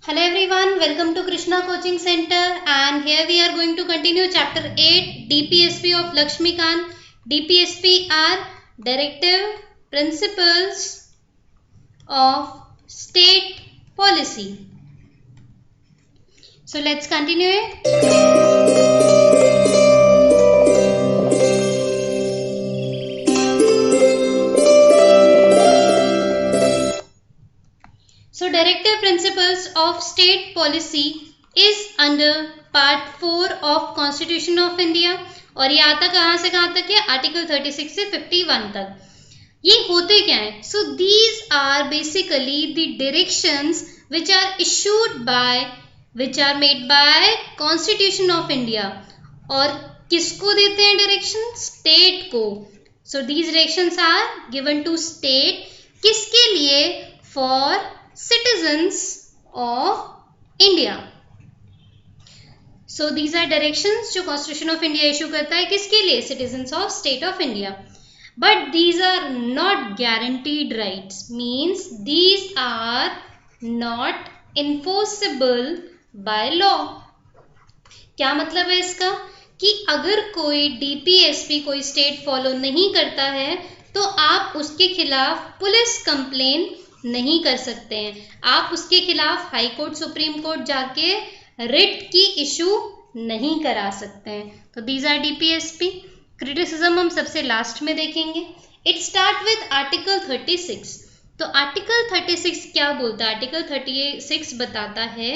Hello everyone, welcome to Krishna Coaching Center, and here we are going to continue chapter 8 DPSP of Lakshmikant. DPSP are Directive Principles of State Policy. So let's continue it. So Directive Principles of State Policy is under Part 4 of Constitution of India और ये आता कहाँ से कहाँ तक है? Article 36 से 51 तक. ये होते क्या है? So these are basically the directions which are issued by, which are made by Constitution of India. और किसको देते हैं डायरेक्शन? स्टेट को. So these directions are given to state. किसके लिए? For citizens of India. So these are directions जो Constitution of India issue करता है किसके लिए? Citizens of State of India. But these are not guaranteed rights. Means these are not enforceable by law. क्या मतलब है इसका? कि अगर कोई DPSP कोई स्टेट फॉलो नहीं करता है तो आप उसके खिलाफ पुलिस कंप्लेन नहीं कर सकते हैं. आप उसके खिलाफ हाई कोर्ट सुप्रीम कोर्ट जाके रिट की इशू नहीं करा सकते हैं. तो दीज आर DPSP. क्रिटिसिज्म हम सबसे लास्ट में देखेंगे. It start with article 36. तो आर्टिकल 36 क्या बोलता है? आर्टिकल 36 बताता है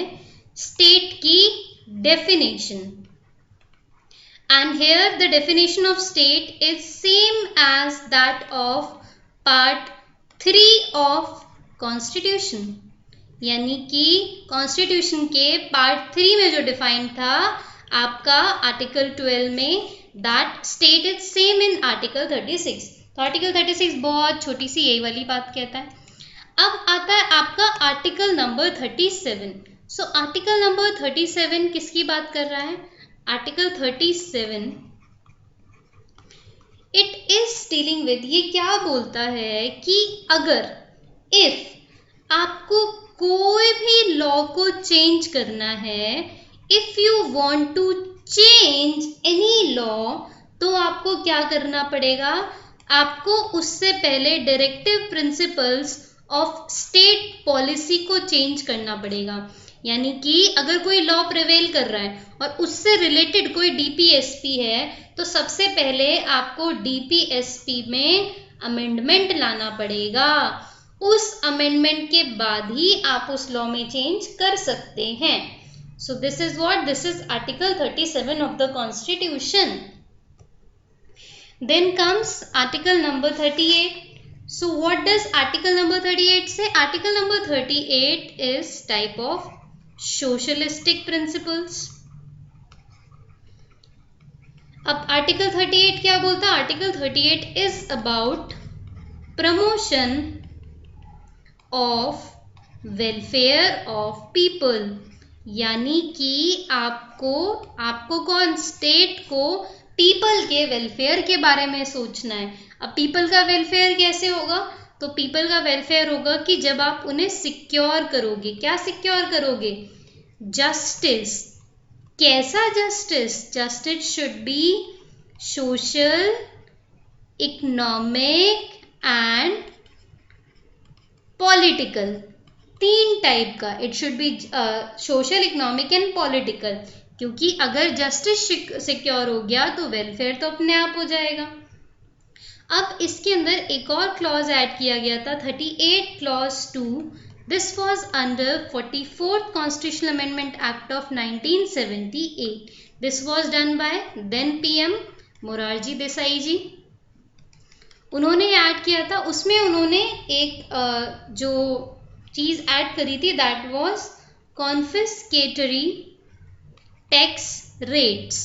स्टेट की definition. And here the definition of state is same as that of part 3 of Constitution. यानी कि Constitution के part 3 में जो डिफाइन था आपका आर्टिकल 12 में, that state is same in article 36. तो आर्टिकल 36 बहुत छोटी सी यही वाली बात कहता है. अब आता है आपका article number 37. So article number 37 किसकी बात कर रहा है? Article 37 it is dealing with, ये क्या बोलता है कि अगर इफ आपको कोई भी लॉ को चेंज करना है, if you want to change any law, तो आपको क्या करना पड़ेगा? आपको उससे पहले directive principles of state policy को चेंज करना पड़ेगा. यानी कि अगर कोई लॉ प्रिवेल कर रहा है और उससे रिलेटेड कोई DPSP है तो सबसे पहले आपको DPSP में अमेंडमेंट लाना पड़ेगा. उस अमेंडमेंट के बाद ही आप उस लॉ में चेंज कर सकते हैं. So this is what, this is article 37 of the constitution. Then comes article number 38. So what does article number 38 say? Article number 38 is type of socialistic principles. अब आर्टिकल 38 क्या बोलता है? Article 38 is about promotion of welfare of people. यानी कि आपको कौन? State को people के वेलफेयर के बारे में सोचना है. अब पीपल का वेलफेयर कैसे होगा? तो पीपल का वेलफेयर होगा कि जब आप उन्हें सिक्योर करोगे. क्या सिक्योर करोगे? जस्टिस. कैसा justice? Justice should be social, economic and political. 3 type का. It should be social, economic and political. क्योंकि अगर जस्टिस सिक्योर हो गया तो वेलफेयर तो अपने आप हो जाएगा. अब इसके अंदर एक और क्लॉज ऐड किया गया था, 38 clause 2. This was under 44th constitutional amendment act of 1978. This was done by then PM Morarji Desai ji. उन्होंने ऐड किया था. उसमें उन्होंने एक जो चीज ऐड करी थी, दैट वाज कॉन्फिस्केटरी टैक्स रेट्स.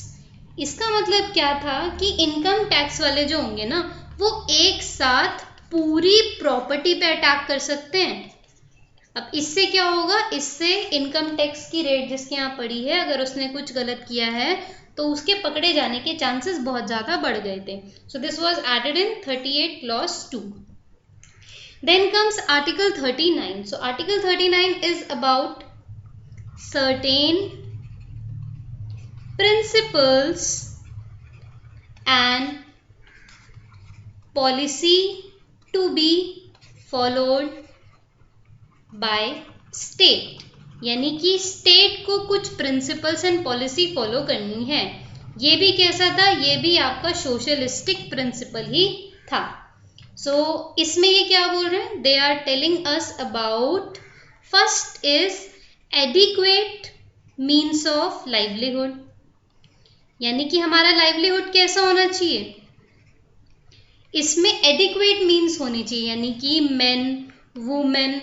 इसका मतलब क्या था कि इनकम टैक्स वाले जो होंगे ना, वो एक साथ पूरी प्रॉपर्टी पे अटैक कर सकते हैं. अब इससे क्या होगा? इससे इनकम टैक्स की रेट जिसके यहाँ पड़ी है, अगर उसने कुछ गलत किया है तो उसके पकड़े जाने के चांसेस बहुत ज़्यादा बढ़ गए थे. So this was added in 38 clause 2. Then comes article 39. So article 39 is about certain principles and policy to be followed by state, यानी कि स्टेट को कुछ प्रिंसिपल्स एंड पॉलिसी फॉलो करनी है। ये भी कैसा था, ये भी आपका सोशलिस्टिक प्रिंसिपल ही था। सो इसमें ये क्या बोल रहे हैं, they are telling us about first is adequate means of livelihood, यानी कि हमारा लाइवलीहुड कैसा होना चाहिए, इसमें एडिक्वेट मीन्स होनी चाहिए, यानी कि मेन, वुमेन,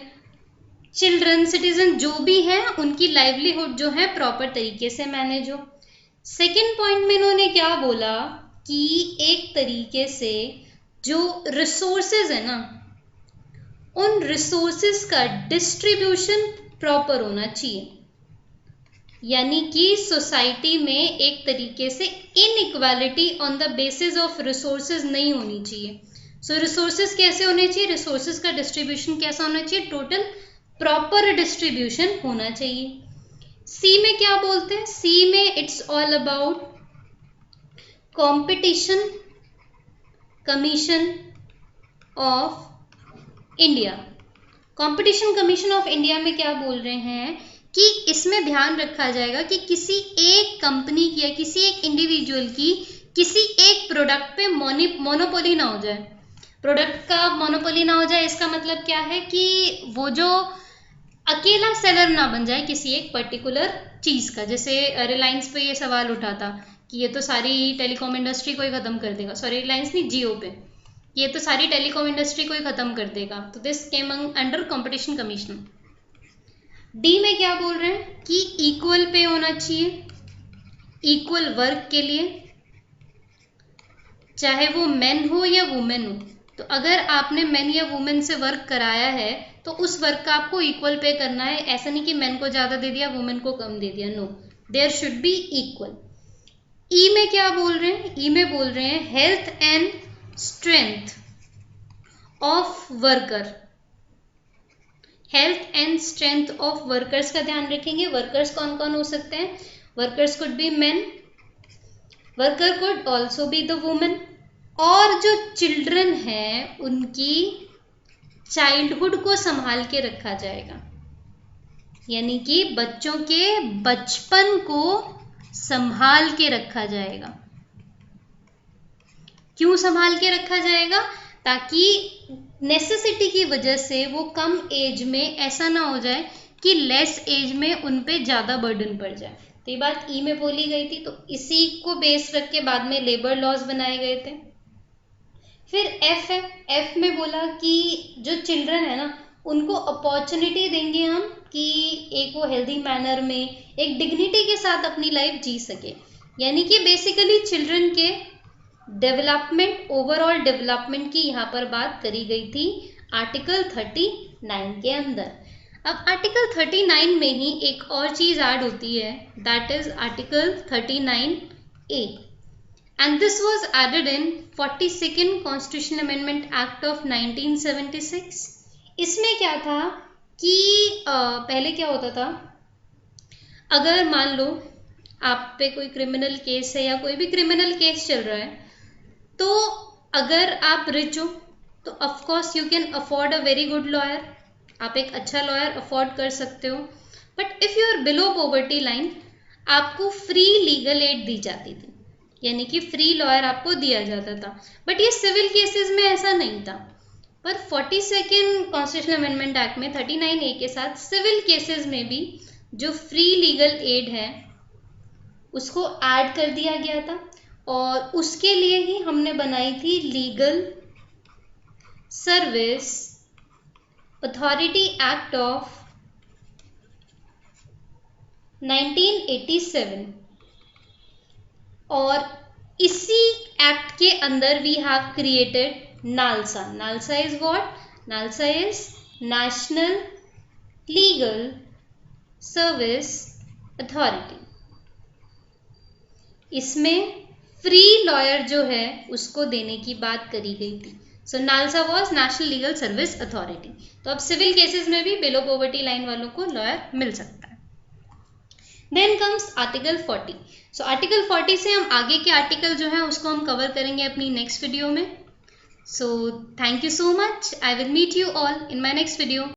चिल्ड्रन, सिटीजन जो भी हैं उनकी लाइवलीहुड जो है प्रॉपर तरीके से मैनेज हो। सेकेंड पॉइंट में इन्होंने क्या बोला कि एक तरीके से जो रिसोर्सेज है ना, उन रिसोर्सेज का डिस्ट्रीब्यूशन प्रॉपर होना चाहिए, यानी कि सोसाइटी में एक तरीके से inequality on the basis of resources नहीं होनी चाहिए। सो रिसोर्सेज कैसे होने चाहिए, रिसोर्सेज का डिस्ट्रीब्यूशन कैसा होना चाहिए, टोटल प्रॉपर डिस्ट्रीब्यूशन होना चाहिए। सी में क्या बोलते हैं, सी में it's all about competition commission of India. Competition commission of India में क्या बोल रहे हैं कि इसमें ध्यान रखा जाएगा कि किसी एक कंपनी की या किसी एक इंडिविजुअल की किसी एक प्रोडक्ट पे मोनोपोली ना हो जाए, प्रोडक्ट का मोनोपोली ना हो जाए। इसका मतलब क्या है कि वो जो अकेला सेलर ना बन जाए किसी एक पर्टिकुलर चीज़ का। जैसे रिलायंस पे ये सवाल उठा था कि ये तो सारी टेलीकॉम इंडस्ट्री को ही ख़त्म कर देगा, सॉरी रिलायंस नहीं, जियो पे, ये तो सारी टेलीकॉम इंडस्ट्री को ही ख़त्म कर देगा। तो this came under competition commission. D में क्या बोल रहे हैं कि इक्वल पे होना चाहिए, इक्वल वर्क के लिए, चाहे वो मेन हो या वुमेन हो। तो अगर आपने मेन या वुमेन से वर्क कराया है तो उस वर्क का आपको इक्वल पे करना है। ऐसा नहीं कि मेन को ज़्यादा दे दिया वुमेन को कम दे दिया, no, there should be equal. ई में क्या बोल रहे हैं, ई में बोल रहे हैं health and strength of worker, health and strength of workers का ध्यान रखेंगे। वर्कर्स कौन कौन हो सकते हैं, workers could be main, worker could also be the women, और जो चिल्ड्रन हैं उनकी चाइल्डहुड को संभाल के रखा जाएगा, यानी कि बच्चों के बचपन को संभाल के रखा जाएगा। क्यों संभाल के रखा जाएगा, ताकि नेसेसिटी की वजह से वो कम एज में ऐसा ना हो जाए कि लेस एज में उन पे ज़्यादा बर्डन पड़ जाए। तो ये बात ई में बोली गई थी, तो इसी को बेस रख के बाद में लेबर लॉज बनाए गए थे। फिर एफ है, एफ में बोला कि जो चिल्ड्रन है ना उनको अपॉर्चुनिटी देंगे हम कि एक वो हेल्दी मैनर में एक डिग्निटी के साथ अपनी लाइफ जी सके, यानी कि बेसिकली चिल्ड्रन के डेवलपमेंट, ओवरऑल डेवलपमेंट की यहाँ पर बात करी गई थी आर्टिकल 39 के अंदर। अब आर्टिकल 39 में ही एक और चीज़ ऐड होती है, that is article 39A, and this was added in 42nd Constitutional Amendment Act of 1976। इसमें क्या था कि पहले क्या होता था, अगर मान लो आप पे कोई क्रिमिनल केस है या कोई भी क्रिमिनल केस चल रहा है, तो अगर आप रिच हो तो of course you can afford a very good lawyer, आप एक अच्छा लॉयर अफोर्ड कर सकते हो। But if you are below poverty line, आपको फ्री लीगल एड दी जाती थी, यानी कि फ्री लॉयर आपको दिया जाता था। बट ये सिविल केसेस में ऐसा नहीं था। पर 42nd कॉन्स्टिट्यूशनल अमेंडमेंट एक्ट में 39A के साथ सिविल केसेस में भी जो फ्री लीगल एड है उसको ऐड कर दिया गया था, और उसके लिए ही हमने बनाई थी legal service authority act of 1987। और इसी एक्ट के अंदर we have created NALSA. NALSA is what, NALSA is national legal service authority. इसमें फ्री लॉयर जो है उसको देने की बात करी गई थी। So NALSA was national legal service authority. तो अब सिविल केसेस में भी बिलो पॉवर्टी लाइन वालों को लॉयर मिल सकता है। Then comes article 40. So article 40 से हम आगे के आर्टिकल जो है उसको हम कवर करेंगे अपनी नेक्स्ट वीडियो में. So thank you so much. I will meet you all in my next video.